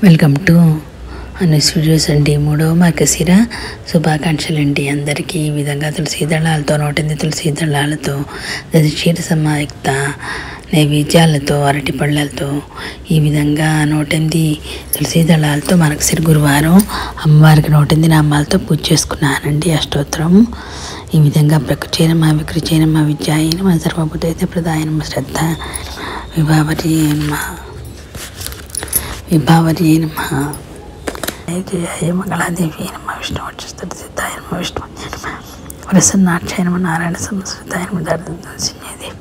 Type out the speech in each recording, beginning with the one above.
Welcome to Anu studios అండి. 3వ మార్గశిర శుభాకాంక్షలు అండి అందరికీ. ఈ విధంగా తులసి దళాలతో 108 తులసి దళాలతో క్షీర సమాయుక్త నైవేద్యాలతో అరటి పళ్ళతో ఈ విధంగా 108 తులసి దళాలతో మార్గశిర గురువారం అమ్మవారికి 108 నామాలతో పూజ చేసుకున్నానండి. అష్టోత్తరం ఈ విధంగా ప్రకృతి నమ వికృతి నమ విద్యాయ నమ సర్వభూతైతే ప్రదాయ నమ శ్రద్ధ విభావరి నమ జయ మంగళాదేవి నమ విష్ణువర్చస్తాయ నమ విష్ణు ప్రసన్నాక్షయ నమ నారాయణ సంస్కృతాయ నమ దర్శన్యదేవి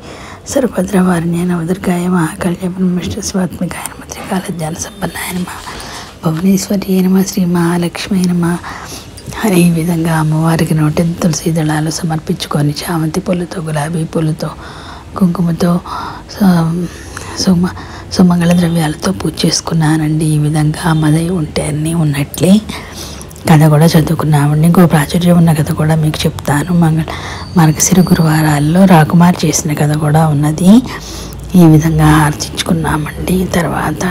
సర్వభద్రవారిణ్య నవదుర్గాయ మహాకళ్యాణ విష్ణు శివాత్మికాయ నమ త్రికాల జ్ఞాన సంపన్నాయ నమ భువనేశ్వర్య నమ శ్రీ మహాలక్ష్మి నమ. ఈ విధంగా అమ్మవారికి 108 తులసి దళాలు సమర్పించుకొని చామంతి పూలతో గులాబీ పూలతో కుంకుమతో సుమంగళ ద్రవ్యాలతో పూజ చేసుకున్నానండి. ఈ విధంగా అమ్మదై ఉంటే అన్నీ ఉన్నట్లే కథ కూడా చదువుకున్నామండి. ఇంకో ప్రాచుర్యం ఉన్న కథ కూడా మీకు చెప్తాను. మార్గశిర గురువారాల్లో రాకుమారి చేసిన కథ కూడా ఉన్నది. ఈ విధంగా ఆర్చించుకున్నామండి. తర్వాత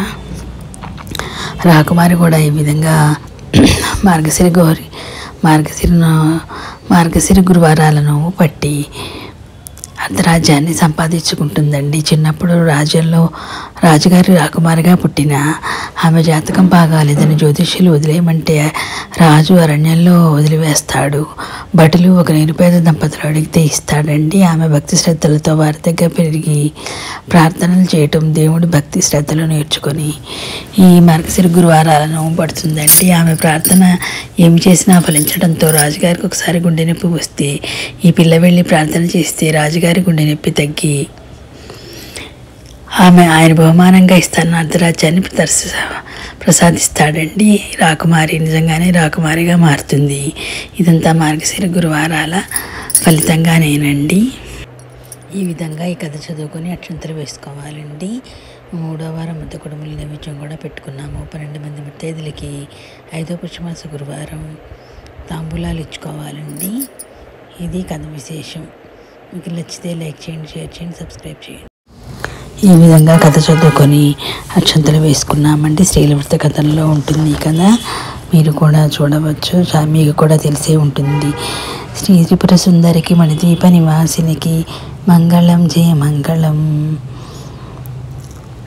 రాకుమారి కూడా ఈ విధంగా మార్గశిర గురువారాలను పట్టి అర్ధరాజ్యాన్ని సంపాదించుకుంటుందండి. చిన్నప్పుడు రాజుగారి రాకుమారిగా పుట్టిన ఆమె జాతకం బాగాలేదని జ్యోతిష్యులు వదిలేయమంటే రాజు అరణ్యంలో వదిలివేస్తాడు. భటులు ఒక నిరుపేద దంపతులు అడిగితే ఇస్తాడండి. ఆమె భక్తి శ్రద్ధలతో వారి దగ్గర పెరిగి ప్రార్థనలు చేయటం, దేవుడి భక్తి శ్రద్ధలు నేర్చుకొని ఈ మార్గశిర గురువారాలను పడుతుందండి. ఆమె ప్రార్థన ఏమి చేసినా ఫలించడంతో రాజుగారికి ఒకసారి గుండె నొప్పి వస్తే ఈ పిల్ల వెళ్ళి ప్రార్థన చేస్తే రాజుగారి గుండె నొప్పి తగ్గి ఆయన బహుమానంగా ఇస్తాన అర్ధరాజ్యాన్ని ప్రసాదిస్తాడండి. రాకుమారి నిజంగానే రాకుమారిగా మారుతుంది. ఇదంతా మార్గశిర గురువారాల ఫలితంగానేనండి. ఈ విధంగా ఈ కథ చదువుకొని అక్షంతలు వేసుకోవాలండి. 3వ వారం ముద్ద కుడుముల నైవేద్యం కూడా పెట్టుకున్నాము. 12 మంది ముత్తైదులకి 5వ పుష్యమాస గురువారం తాంబూలాలు ఇచ్చుకోవాలండి. ఇది కథ విశేషం. మీకు నచ్చితే లైక్ చేయండి, షేర్ చేయండి, సబ్స్క్రైబ్ చేయండి. ఈ విధంగా కథ చదువుకొని అక్షంతలు వేసుకున్నామండి. శ్రీలవృత కథల్లో ఉంటుంది కదా, మీరు కూడా చూడవచ్చు. మీకు కూడా తెలిసే ఉంటుంది. శ్రీ త్రిపుర సుందరికి మణిద్వీప నివాసినికి మంగళం జయ మంగళం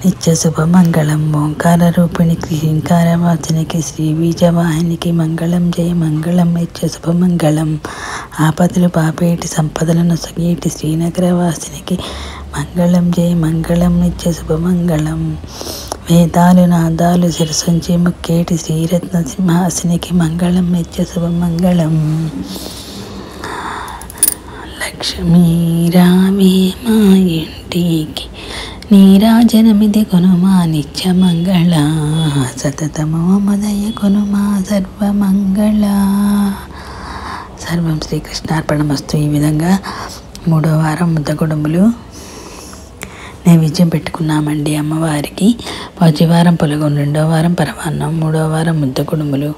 నిత్య శుభమంగళం. ఓంకార రూపిణి శ్రీంకారవాసినికి శ్రీ బీజవాహినికి మంగళం జయ మంగళం నిత్య శుభమంగళం. ఆపదలు పాపేటి సంపదలను సగేటి శ్రీనగరవాసినికి మంగళం జయ మంగళం నిత్య శుభమంగళం. వేదాలు నాదాలు శిరసంచి ముక్కేటి శ్రీరత్న సింహాసినికి మంగళం నిత్య శుభమంగళం. లక్ష్మీ రామే మా ఇంటికి నీరాజనమిది కొనుమా నిత్య మంగళ సతతమో మదయ కొనుమా సర్వమంగళ. సర్వం శ్రీకృష్ణార్పణమస్తు. ఈ విధంగా 3వ వారం ముద్ద కుడుములు నైవేద్యం పెట్టుకున్నామండి అమ్మవారికి. 1వ వారం పులగం, 2వ వారం పరమాన్నం, 3వ వారం ముద్ద కుడుములు.